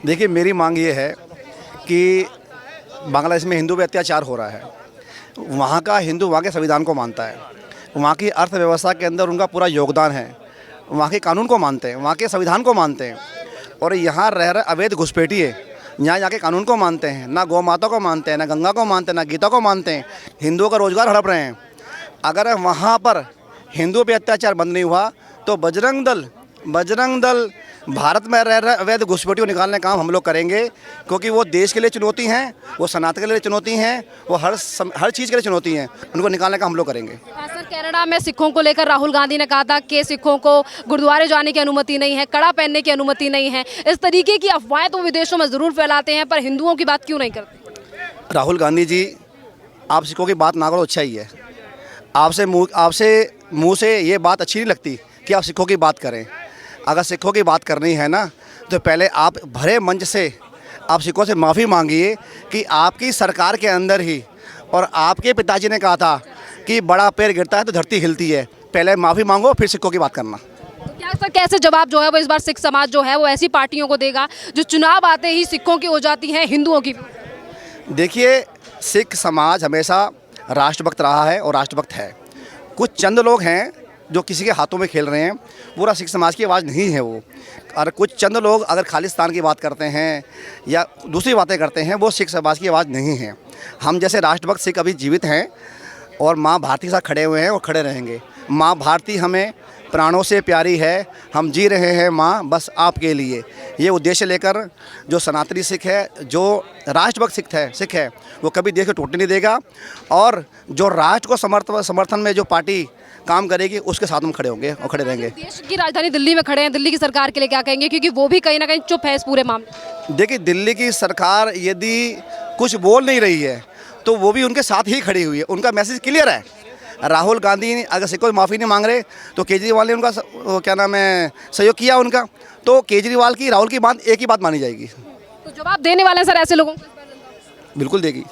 देखिए, मेरी मांग ये है कि बांग्लादेश में हिंदू पे अत्याचार हो रहा है। वहाँ का हिंदू वहाँ के संविधान को मानता है, वहाँ की अर्थव्यवस्था के अंदर उनका पूरा योगदान है, वहाँ के कानून को मानते हैं, वहाँ के संविधान को मानते हैं। और यहाँ रह रहे अवैध घुसपैठिए यहाँ जाके कानून को मानते हैं, ना गौ माता को मानते हैं, ना गंगा को मानते हैं, ना गीता को मानते हैं, हिंदुओं का रोजगार हड़प रहे हैं। अगर वहाँ पर हिंदुओं पे अत्याचार बंद नहीं हुआ तो बजरंग दल भारत में रह रहे अवैध घुसपैठियों को निकालने का काम हम लोग करेंगे, क्योंकि वो देश के लिए चुनौती हैं, वो सनातन के लिए चुनौती हैं, वो हर चीज़ के लिए चुनौती हैं। उनको निकालने का हम लोग करेंगे। सर, कनाडा में सिखों को लेकर राहुल गांधी ने कहा था कि सिखों को गुरुद्वारे जाने की अनुमति नहीं है, कड़ा पहनने की अनुमति नहीं है। इस तरीके की अफवाहें तो विदेशों में ज़रूर फैलाते हैं, पर हिंदुओं की बात क्यों नहीं करते? राहुल गांधी जी, आप सिखों की बात ना करो, अच्छा ही है। आपसे मुँह से ये बात अच्छी नहीं लगती कि आप सिखों की बात करें। अगर सिखों की बात करनी है ना, तो पहले आप भरे मंच से आप सिखों से माफ़ी मांगिए कि आपकी सरकार के अंदर ही और आपके पिताजी ने कहा था कि बड़ा पैर गिरता है तो धरती हिलती है। पहले माफ़ी मांगो, फिर सिखों की बात करना। तो क्या सर, कैसे जवाब जो है वो इस बार सिख समाज जो है वो ऐसी पार्टियों को देगा जो चुनाव आते ही सिखों की हो जाती हैं, हिंदुओं की? देखिए, सिख समाज हमेशा राष्ट्रभक्त रहा है और राष्ट्रभक्त है। कुछ चंद लोग हैं जो किसी के हाथों में खेल रहे हैं, पूरा सिख समाज की आवाज़ नहीं है वो। और कुछ चंद लोग अगर खालिस्तान की बात करते हैं या दूसरी बातें करते हैं, वो सिख समाज की आवाज़ नहीं है। हम जैसे राष्ट्रभक्त सिख अभी जीवित हैं और माँ भारती के साथ खड़े हुए हैं और खड़े रहेंगे। माँ भारती हमें प्राणों से प्यारी है, हम जी रहे हैं माँ बस आपके लिए। ये उद्देश्य लेकर जो सनातनी सिख है, जो राष्ट्रभक्त सिख है, वो कभी देश को टूटने नहीं देगा। और जो राष्ट्र को समर्थन में जो पार्टी काम करेगी, उसके साथ हम खड़े होंगे और खड़े रहेंगे। देश की राजधानी दिल्ली में खड़े हैं, दिल्ली की सरकार के लिए क्या कहेंगे, क्योंकि वो भी कहीं ना कहीं चुप है इस पूरे मामले? देखिए, दिल्ली की सरकार यदि कुछ बोल नहीं रही है तो वो भी उनके साथ ही खड़ी हुई है। उनका मैसेज क्लियर है। राहुल गांधी अगर सिखों से माफ़ी नहीं मांग रहे तो केजरीवाल ने उनका क्या नाम है सहयोग किया उनका, तो केजरीवाल की राहुल की बात एक ही बात मानी जाएगी। तो जवाब देने वाले हैं सर ऐसे लोगों को? बिल्कुल देगी।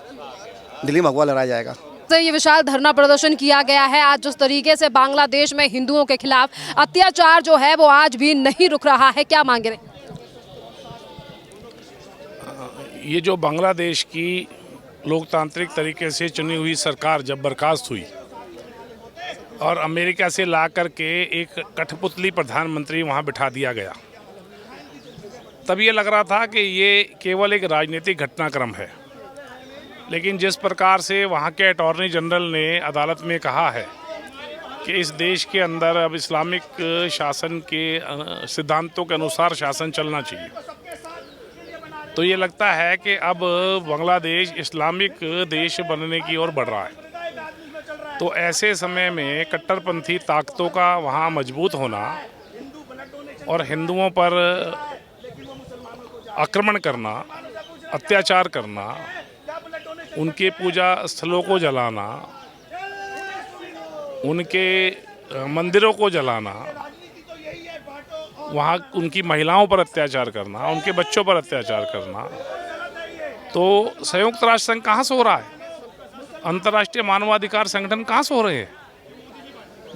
दिल्ली में भगवा लहराया जाएगा। तो ये विशाल धरना प्रदर्शन किया गया है आज। जिस तरीके से बांग्लादेश में हिंदुओं के खिलाफ अत्याचार जो है वो आज भी नहीं रुक रहा है, क्या मांग रहे? ये जो बांग्लादेश की लोकतांत्रिक तरीके से चुनी हुई सरकार जब बर्खास्त हुई और अमेरिका से ला कर के एक कठपुतली प्रधानमंत्री वहाँ बिठा दिया गया, तब ये लग रहा था कि ये केवल एक राजनीतिक घटनाक्रम है। लेकिन जिस प्रकार से वहाँ के अटॉर्नी जनरल ने अदालत में कहा है कि इस देश के अंदर अब इस्लामिक शासन के सिद्धांतों के अनुसार शासन चलना चाहिए, तो ये लगता है कि अब बांग्लादेश इस्लामिक देश बनने की ओर बढ़ रहा है। तो ऐसे समय में कट्टरपंथी ताकतों का वहाँ मजबूत होना और हिंदुओं पर आक्रमण करना, अत्याचार करना, उनके पूजा स्थलों को जलाना, उनके मंदिरों को जलाना, वहाँ उनकी महिलाओं पर अत्याचार करना, उनके बच्चों पर अत्याचार करना, तो संयुक्त राष्ट्र संघ कहाँ से हो रहा है? अंतर्राष्ट्रीय मानवाधिकार संगठन कहाँ से हो रहे हैं?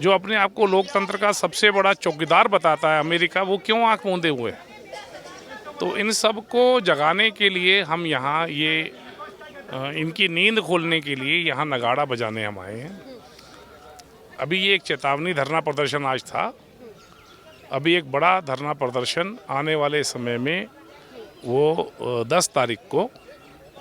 जो अपने आप को लोकतंत्र का सबसे बड़ा चौकीदार बताता है अमेरिका, वो क्यों आंख मूंदे हुए हैं? तो इन सब को जगाने के लिए हम यहाँ इनकी नींद खोलने के लिए यहाँ नगाड़ा बजाने हम आए हैं। अभी ये एक चेतावनी धरना प्रदर्शन आज था, अभी एक बड़ा धरना प्रदर्शन आने वाले समय में वो 10 तारीख को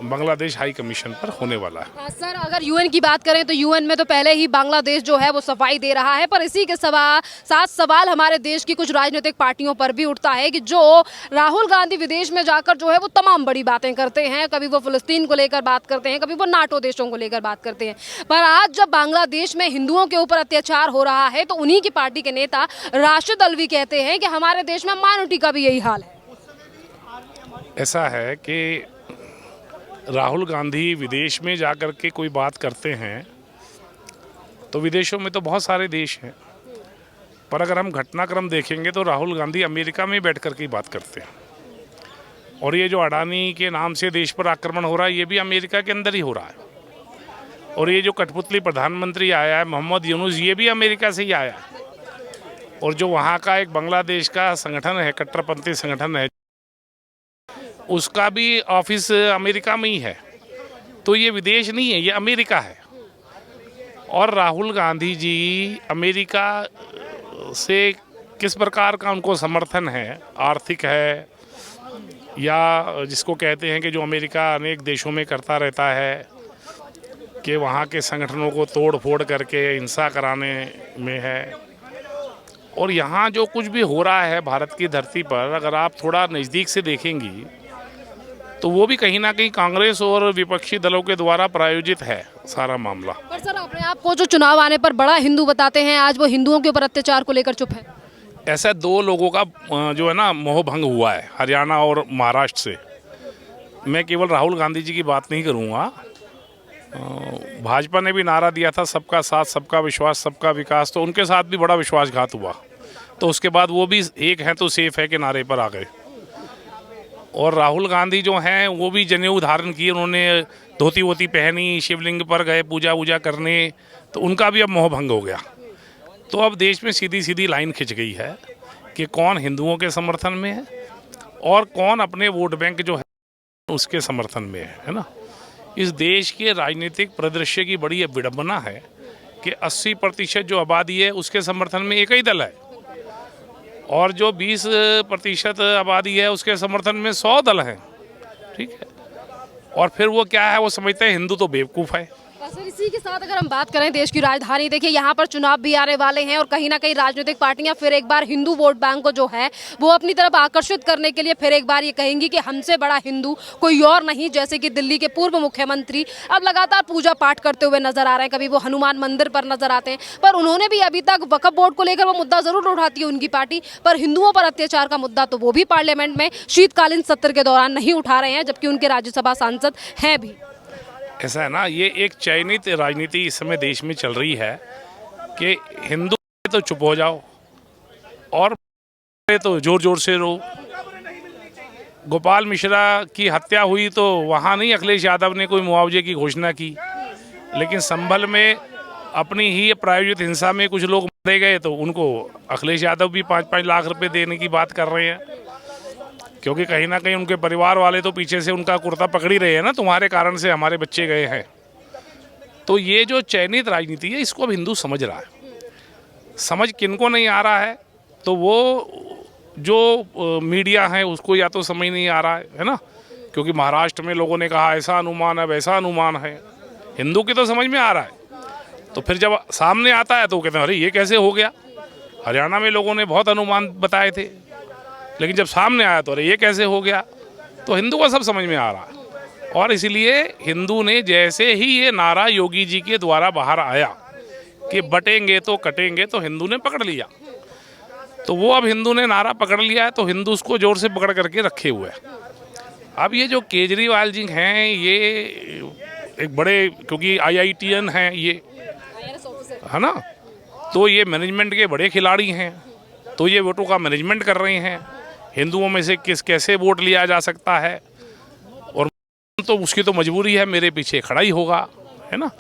बांग्लादेश हाई कमीशन पर होने वाला है। सर, अगर यूएन की बात करें तो यूएन में तो पहले ही बांग्लादेश जो है वो सफाई दे रहा है, पर इसी के साथ सवाल हमारे देश की कुछ राजनीतिक पार्टियों पर भी उठता है कि जो राहुल गांधी विदेश में जाकर जो है वो तमाम बड़ी बातें करते हैं, कभी वो फिलिस्तीन को लेकर बात करते हैं, कभी वो नाटो देशों को लेकर बात करते हैं, पर आज जब बांग्लादेश में हिंदुओं के ऊपर अत्याचार हो रहा है तो उन्हीं की पार्टी के नेता राशिद अल्वी कहते हैं कि हमारे देश में माइनॉरिटी का भी यही हाल है। ऐसा है कि राहुल गांधी विदेश में जाकर के कोई बात करते हैं तो विदेशों में तो बहुत सारे देश हैं, पर अगर हम घटनाक्रम देखेंगे तो राहुल गांधी अमेरिका में बैठ कर के बात करते हैं। और ये जो अडानी के नाम से देश पर आक्रमण हो रहा है, ये भी अमेरिका के अंदर ही हो रहा है। और ये जो कठपुतली प्रधानमंत्री आया है मोहम्मद यूनुस, ये भी अमेरिका से ही आया है। और जो वहाँ का एक बांग्लादेश का संगठन है, कट्टरपंथी संगठन है, उसका भी ऑफिस अमेरिका में ही है, तो ये विदेश नहीं है, ये अमेरिका है। और राहुल गांधी जी अमेरिका से किस प्रकार का उनको समर्थन है, आर्थिक है या जिसको कहते हैं कि जो अमेरिका अनेक देशों में करता रहता है कि वहाँ के संगठनों को तोड़ फोड़ करके हिंसा कराने में है। और यहाँ जो कुछ भी हो रहा है भारत की धरती पर, अगर आप थोड़ा नज़दीक से देखेंगी तो वो भी कहीं ना कहीं कांग्रेस और विपक्षी दलों के द्वारा प्रायोजित है सारा मामला। पर सर अपने आप को जो चुनाव आने पर बड़ा हिंदू बताते हैं, आज वो हिंदुओं के ऊपर अत्याचार को लेकर चुप है। ऐसा 2 लोगों का जो है ना मोह भंग हुआ है, हरियाणा और महाराष्ट्र से। मैं केवल राहुल गांधी जी की बात नहीं करूँगा, भाजपा ने भी नारा दिया था सबका साथ सबका विश्वास सबका विकास, तो उनके साथ भी बड़ा विश्वासघात हुआ। तो उसके बाद वो भी एक हैं तो सेफ है के नारे पर आ गए। और राहुल गांधी जो हैं वो भी जनेऊ धारण किए, उन्होंने धोती वोती पहनी, शिवलिंग पर गए पूजा वूजा करने, तो उनका भी अब मोह भंग हो गया। तो अब देश में सीधी सीधी लाइन खिंच गई है कि कौन हिंदुओं के समर्थन में है और कौन अपने वोट बैंक जो है उसके समर्थन में है ना। इस देश के राजनीतिक परिदृश्य की बड़ी विडंबना है कि 80% जो आबादी है उसके समर्थन में एक ही दल है, और जो 20% आबादी है उसके समर्थन में 100 दल हैं। ठीक है, और फिर वो क्या है, वो समझते हैं हिंदू तो बेवकूफ़ है। सर इसी के साथ अगर हम बात करें देश की राजधानी, देखिए यहाँ पर चुनाव भी आने वाले हैं और कहीं ना कहीं राजनीतिक पार्टियां फिर एक बार हिंदू वोट बैंक को जो है वो अपनी तरफ आकर्षित करने के लिए फिर एक बार ये कहेंगी कि हमसे बड़ा हिंदू कोई और नहीं। जैसे कि दिल्ली के पूर्व मुख्यमंत्री अब लगातार पूजा पाठ करते हुए नजर आ रहे हैं, कभी वो हनुमान मंदिर पर नजर आते हैं, पर उन्होंने भी अभी तक वक्फ बोर्ड को लेकर वो मुद्दा जरूर उठाती है उनकी पार्टी, पर हिंदुओं पर अत्याचार का मुद्दा तो वो भी पार्लियामेंट में शीतकालीन सत्र के दौरान नहीं उठा रहे हैं, जबकि उनके राज्यसभा सांसद हैं भी। ऐसा है ना, ये एक चयनित राजनीति इस समय देश में चल रही है कि हिंदू तो चुप हो जाओ और तो जोर जोर से रो। गोपाल मिश्रा की हत्या हुई तो वहाँ नहीं अखिलेश यादव ने कोई मुआवजे की घोषणा की, लेकिन संभल में अपनी ही प्रायोजित हिंसा में कुछ लोग मारे गए तो उनको अखिलेश यादव भी 5-5 लाख रुपए देने की बात कर रहे हैं, क्योंकि कहीं ना कहीं उनके परिवार वाले तो पीछे से उनका कुर्ता पकड़ ही रहे हैं ना, तुम्हारे कारण से हमारे बच्चे गए हैं। तो ये जो चयनित राजनीति है इसको अब हिंदू समझ रहा है। समझ किनको नहीं आ रहा है, तो वो जो मीडिया है उसको या तो समझ नहीं आ रहा है ना, क्योंकि महाराष्ट्र में लोगों ने कहा ऐसा अनुमान है वैसा अनुमान है। हिंदू की तो समझ में आ रहा है, तो फिर जब सामने आता है तो वो कहते हैं अरे ये कैसे हो गया। हरियाणा में लोगों ने बहुत अनुमान बताए थे, लेकिन जब सामने आया तो अरे ये कैसे हो गया। तो हिंदू को सब समझ में आ रहा है, और इसीलिए हिंदू ने जैसे ही ये नारा योगी जी के द्वारा बाहर आया कि बटेंगे तो कटेंगे, तो हिंदू ने पकड़ लिया। तो वो अब हिंदू ने नारा पकड़ लिया है तो हिंदू उसको जोर से पकड़ करके रखे हुए हैं। अब ये जो केजरीवाल जी हैं ये एक बड़े, क्योंकि IITN हैं ये, है ना, तो ये मैनेजमेंट के बड़े खिलाड़ी हैं, तो ये वोटों का मैनेजमेंट कर रहे हैं। हिंदुओं में से कैसे वोट लिया जा सकता है, और तो उसकी तो मजबूरी है, मेरे पीछे खड़ा ही होगा, है ना।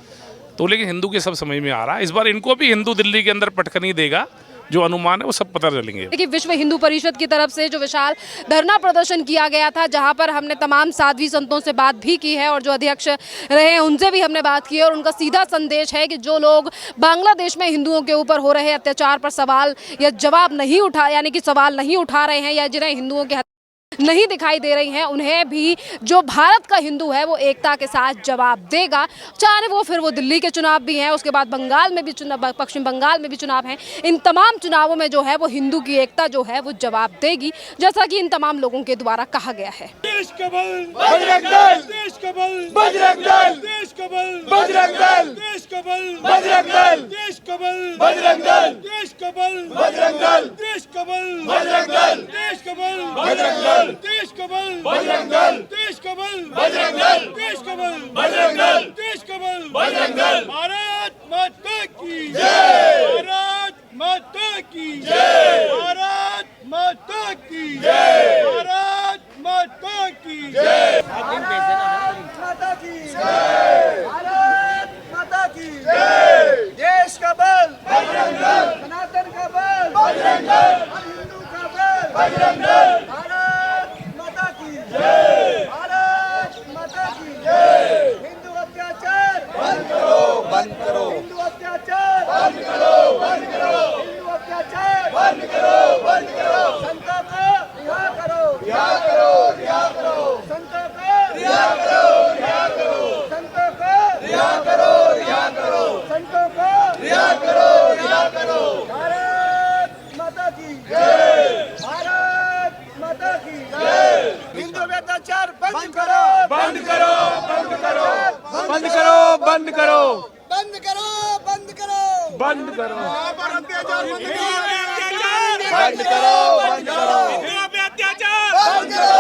तो लेकिन हिंदू के सब समझ में आ रहा है, इस बार इनको भी हिंदू दिल्ली के अंदर पटकनी देगा, जो अनुमान है वो सब पता चलेंगे। देखिए विश्व हिंदू परिषद की तरफ से जो विशाल धरना प्रदर्शन किया गया था, जहां पर हमने तमाम साध्वी संतों से बात भी की है और जो अध्यक्ष रहे हैं उनसे भी हमने बात की है, और उनका सीधा संदेश है कि जो लोग बांग्लादेश में हिंदुओं के ऊपर हो रहे अत्याचार पर सवाल या जवाब नहीं उठा, यानी कि सवाल नहीं उठा रहे हैं, या जिन्हें हिंदुओं के नहीं दिखाई दे रही हैं, उन्हें भी जो भारत का हिंदू है वो एकता के साथ जवाब देगा। चाहे वो फिर वो दिल्ली के चुनाव भी हैं, उसके बाद बंगाल में भी चुनाव, पश्चिम बंगाल में भी चुनाव हैं, इन तमाम चुनावों में जो है वो हिंदू की एकता जो है वो जवाब देगी, जैसा कि इन तमाम लोगों के द्वारा कहा गया है। देश का बल बजरंग दल, देश का बल बजरंग दल, देश का बल बजरंग दल, देश का बल बजरंग दल, देश का बल बजरंग दल, देश का बल बजरंग दल, देश का बल बजरंग दल, देश का बल बजरंग दल, देश का बल बजरंग दल, देश का बल बजरंग दल, देश का बल बजरंग दल, देश का बल बजरंग दल। भारत माता की जय, भारत माता की जय, भारत माता की जय, भारत माता की जय, भारत माता की जय, भारत माता की जय। देश का बल बजरंग दल, सनातन का बल बजरंग दल, हिंदू का बल बजरंग दल, भारत माता की जय। अत्याचार बंद करो, बंद करो, बंद करो, बंद करो, बंद करो, बंद करो, बंद करो, बंद करो, अत्याचार बंद करो, बंद करो, बंद करो, अत्याचार बंद करो,